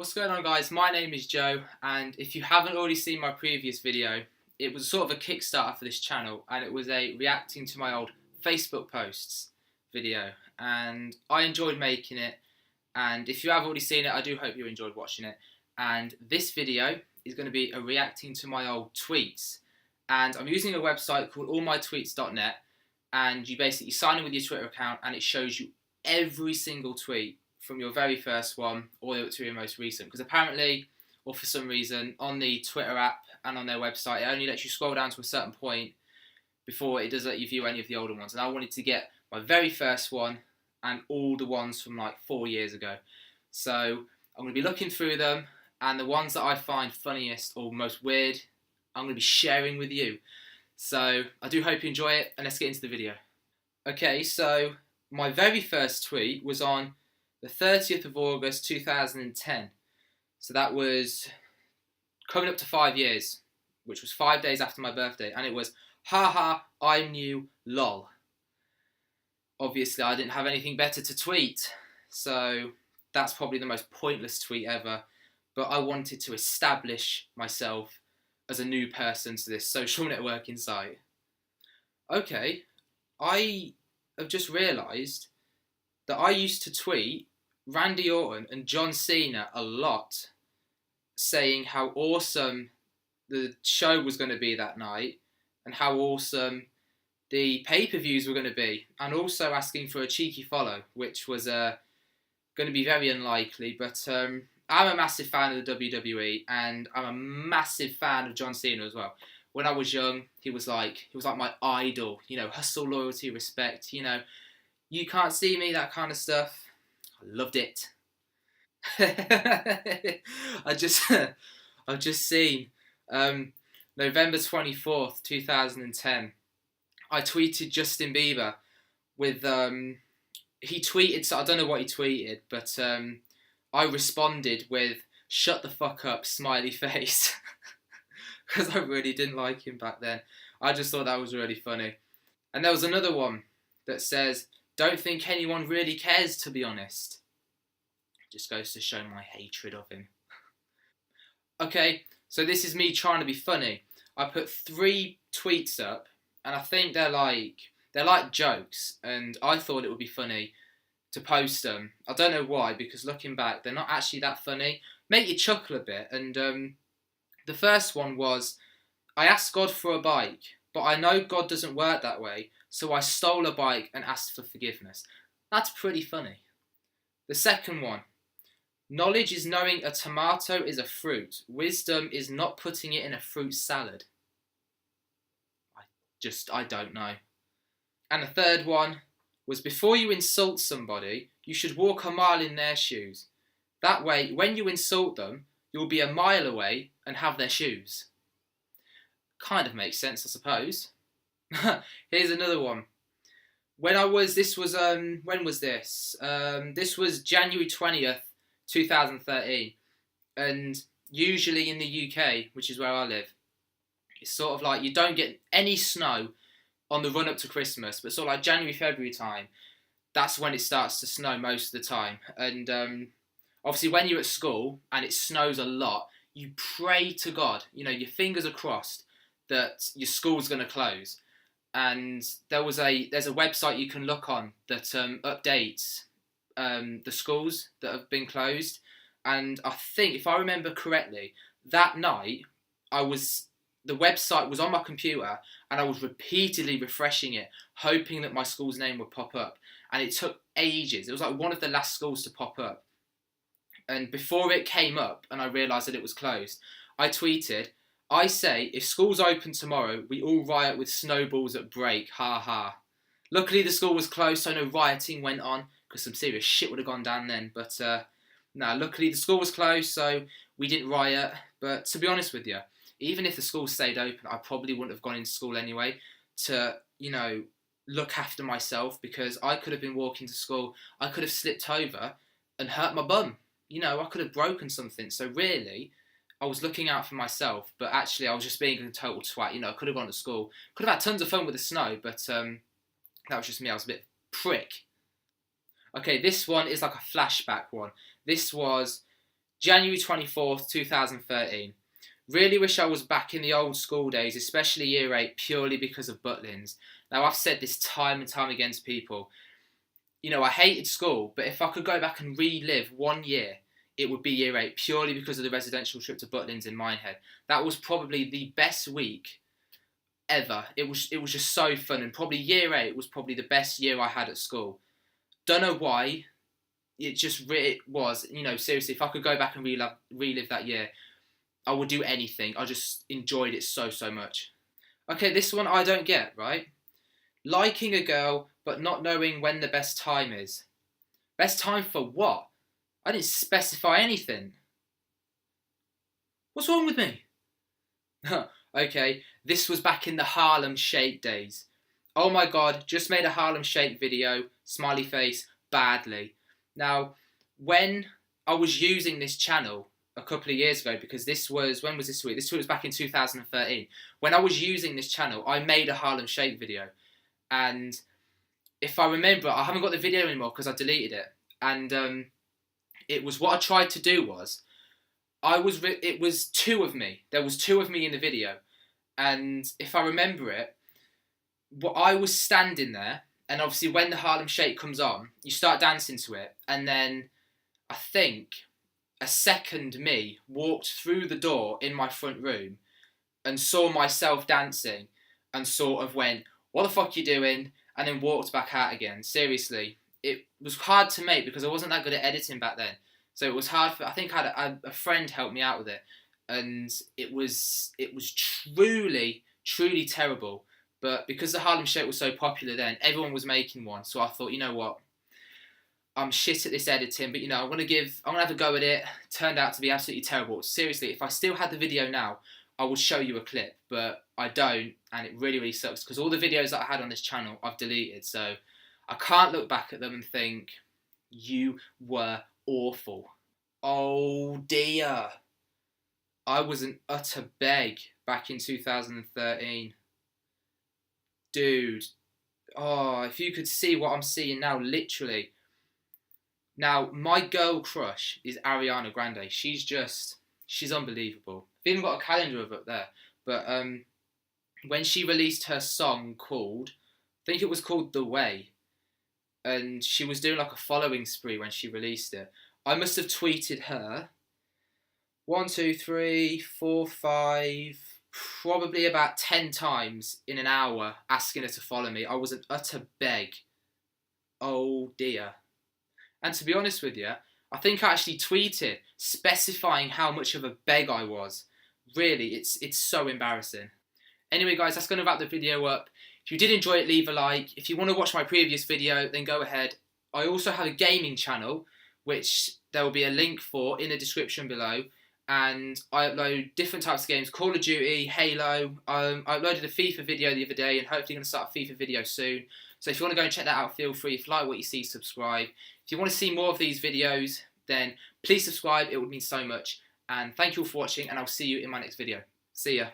What's going on, guys? My name is Joe, and if you haven't already seen my previous video, it was sort of a Kickstarter for this channel, and it was a reacting to my old Facebook posts video, and I enjoyed making it. And if you have already seen it, I do hope you enjoyed watching it. And this video is going to be a reacting to my old tweets, and I'm using a website called allmytweets.net, and you basically sign in with your Twitter account, and it shows you every single tweet from your very first one all the way up to your most recent. Because apparently, or for some reason, on the Twitter app and on their website, it only lets you scroll down to a certain point before it does let you view any of the older ones. And I wanted to get my very first one and all the ones from like 4 years ago. So I'm going to be looking through them, and the ones that I find funniest or most weird, I'm going to be sharing with you. So I do hope you enjoy it, and let's get into the video. Okay, so my very first tweet was on the 30th of August 2010. So that was coming up to 5 years, which was 5 days after my birthday, and it was, haha, I'm new, lol. Obviously, I didn't have anything better to tweet, so that's probably the most pointless tweet ever, but I wanted to establish myself as a new person to this social networking site. Okay, I have just realised that I used to tweet Randy Orton and John Cena a lot, saying how awesome the show was going to be that night and how awesome the pay-per-views were going to be, and also asking for a cheeky follow, which was going to be very unlikely. But I'm a massive fan of the WWE, and I'm a massive fan of John Cena as well. When I was young, he was like my idol. You know, hustle, loyalty, respect. You know, you can't see me, that kind of stuff. I loved it. I just I've just seen November 24th, 2010. I tweeted Justin Bieber with he tweeted, so I don't know what he tweeted, but I responded with "shut the fuck up" smiley face because I really didn't like him back then. I just thought that was really funny. And there was another one that says, "Don't think anyone really cares, to be honest." Just goes to show my hatred of him. Okay, so this is me trying to be funny. I put 3 tweets up, and I think they're like jokes, and I thought it would be funny to post them. I don't know why, because looking back, they're not actually that funny. Make you chuckle a bit. And the first one was, I asked God for a bike, but I know God doesn't work that way, so I stole a bike and asked for forgiveness. That's pretty funny. The second one, knowledge is knowing a tomato is a fruit. Wisdom is not putting it in a fruit salad. I don't know. And the third one was, before you insult somebody, you should walk a mile in their shoes. That way, when you insult them, you'll be a mile away and have their shoes. Kind of makes sense, I suppose. Here's another one. When was this? This was January 20th, 2013. And usually in the UK, which is where I live, it's sort of like you don't get any snow on the run up to Christmas, but sort of like January, February time, that's when it starts to snow most of the time. And obviously, when you're at school and it snows a lot, you pray to God. You know, your fingers are crossed that your school's going to close. And there's a website you can look on that updates the schools that have been closed. And I think, if I remember correctly, that night the website was on my computer, and I was repeatedly refreshing it, hoping that my school's name would pop up. And it took ages. It was like one of the last schools to pop up. And before it came up and I realised that it was closed, I tweeted, I say, if school's open tomorrow, we all riot with snowballs at break, ha ha. Luckily the school was closed, so no rioting went on, because some serious shit would have gone down then. But no, luckily the school was closed, so we didn't riot. But to be honest with you, even if the school stayed open, I probably wouldn't have gone into school anyway to, you know, look after myself, because I could have been walking to school, I could have slipped over and hurt my bum. You know, I could have broken something. So really, I was looking out for myself, but actually I was just being a total twat. You know, I could have gone to school, could have had tons of fun with the snow, but that was just me. I was a bit prick. Okay, this one is like a flashback one. This was January 24th, 2013. Really wish I was back in the old school days, especially year 8, purely because of Butlins. Now, I've said this time and time again to people. You know, I hated school, but if I could go back and relive 1 year, it would be year 8, purely because of the residential trip to Butlins in my head. That was probably the best week ever. It was just so fun, and probably year 8 was probably the best year I had at school. Don't know why. It was. You know, seriously, if I could go back and relive that year, I would do anything. I just enjoyed it so much. Okay, this one I don't get, right? Liking a girl, but not knowing when the best time is. Best time for what? I didn't specify anything. What's wrong with me? Okay, this was back in the Harlem Shake days. Oh my god, just made a Harlem Shake video, smiley face, badly. Now, when I was using this channel a couple of years ago, because when was this week? This was back in 2013. When I was using this channel, I made a Harlem Shake video. And if I remember, I haven't got the video anymore because I deleted it. And it was, what I tried to do was, it was two of me. There was two of me in the video. And if I remember it, I was standing there, and obviously when the Harlem Shake comes on, you start dancing to it, and then I think a second me walked through the door in my front room and saw myself dancing and sort of went, "What the fuck you doing?" and then walked back out again. Seriously, it was hard to make because I wasn't that good at editing back then. So it was hard I think I had a friend help me out with it, and it was truly terrible. But because the Harlem Shake was so popular then, everyone was making one. So I thought, you know what? I'm shit at this editing, but you know, I'm gonna have a go at it. Turned out to be absolutely terrible. Seriously, if I still had the video now, I would show you a clip, but I don't, and it really sucks because all the videos that I had on this channel I've deleted, so I can't look back at them and think you were awful. Oh dear, I was an utter beg back in 2013. Dude, oh, if you could see what I'm seeing now, literally. Now, my girl crush is Ariana Grande. She's unbelievable. I've even got a calendar of it there. But when she released her song called, I think it was called The Way, and she was doing like a following spree when she released it. I must have tweeted her 1, 2, 3, 4, 5, probably about 10 times in an hour asking her to follow me. I was an utter beg. Oh dear. And to be honest with you, I think I actually tweeted specifying how much of a beg I was. Really, it's so embarrassing. Anyway guys, that's going to wrap the video up. If you did enjoy it, leave a like. If you want to watch my previous video, then go ahead. I also have a gaming channel, which there will be a link for in the description below. And I upload different types of games, Call of Duty, Halo. I uploaded a FIFA video the other day, and hopefully going to start a FIFA video soon. So if you want to go and check that out, feel free. If you like what you see, subscribe. If you want to see more of these videos, then please subscribe. It would mean so much. And thank you all for watching, and I'll see you in my next video. See ya.